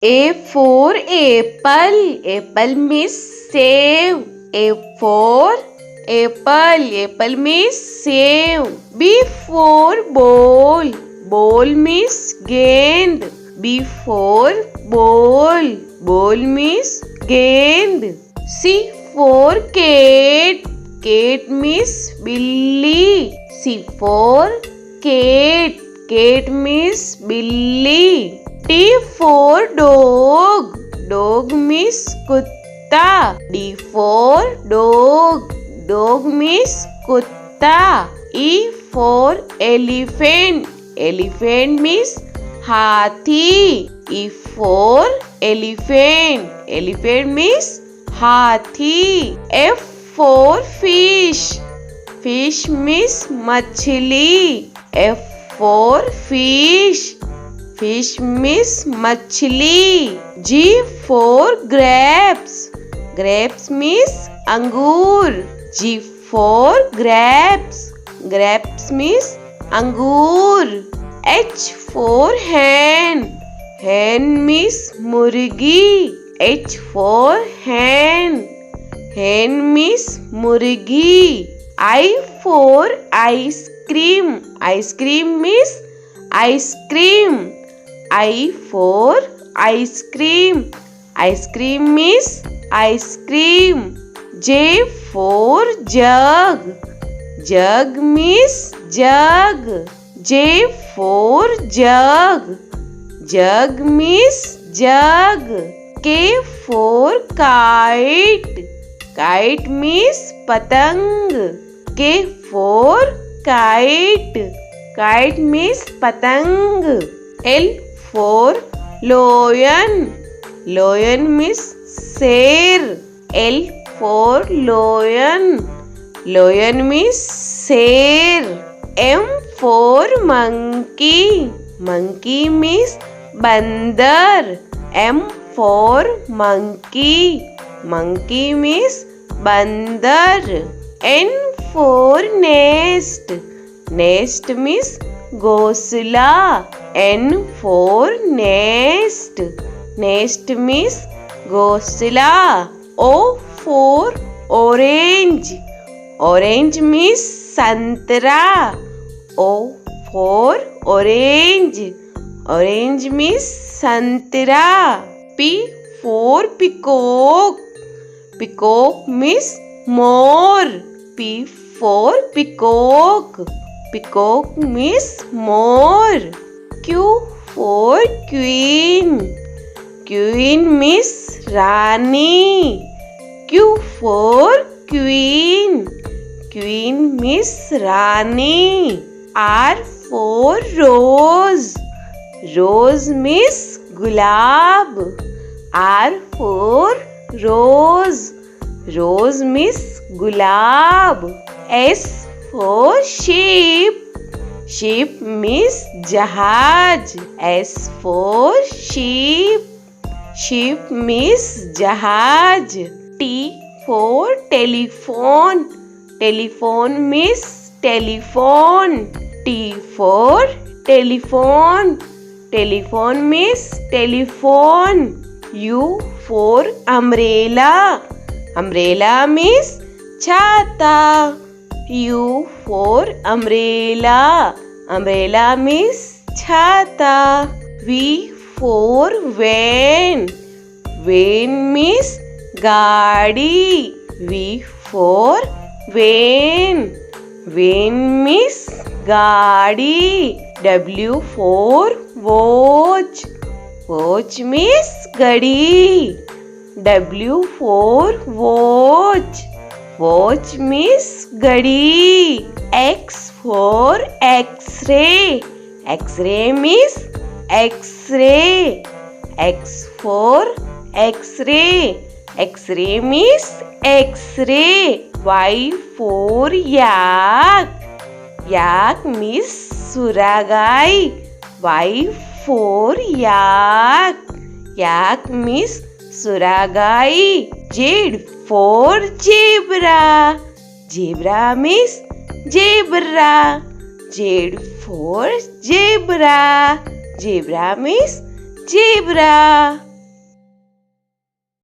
A for apple. Apple means save. A for apple. Apple means save. B for ball. Ball means gend. B for ball. Ball means gend. C for cat. Cat means billy. C for cat. Cat means billy. T for dog. Dog means kutta. D for dog. Dog means kutta. E for elephant. Elephant means hathi. E for elephant. Elephant means hathi. F for fish. Fish means machli. F for fish. Fish means machli. G for grapes. Grapes means angur. G for grapes. Grapes means angur. H for hen. Hen means murgi. H for hen. Hen means murgi. I for ice cream. Ice cream means ice cream. I for ice cream. Ice cream means ice cream. J for jug. Jug means jug. J for jug. Jug means jug. K for kite. Kite means patang. K for kite. Kite means patang. L for lion. Lion means शेर. L for lion. Lion means शेर. M for monkey. Monkey means बंदर. M for monkey. Monkey means बंदर. N for nest. Nest means घोंसला. N for nest. Nest means घोंसला. O for orange. Orange means संतरा. O for orange. Orange means संतरा. P for peacock. Peacock means more. P for peacock. Peacock means more. Q for queen. Queen means Rani. Q for queen. Queen means Rani. R for rose. Rose means gulab. R for rose. Rose means gulab. S for sheep. Sheep means जहाज. S for sheep. Sheep means जहाज. T for telephone. Telephone means telephone. T for telephone. Telephone means telephone. U for umbrella. Umbrella means छाता. U for umbrella. Umbrella means छाता. V for van. Van means गाड़ी. V for van. Van means गाड़ी. W for watch. Watch means घड़ी. W for watch. Watch means घड़ी. X for X-ray. X-ray means X-ray. X for X-ray. X-ray means X-ray. Y for yak. Yak means सुरागाई. Y for yak. Yak means सुरागाई. Z for zebra. Zebra means zebra. Z for zebra. Zebra means zebra.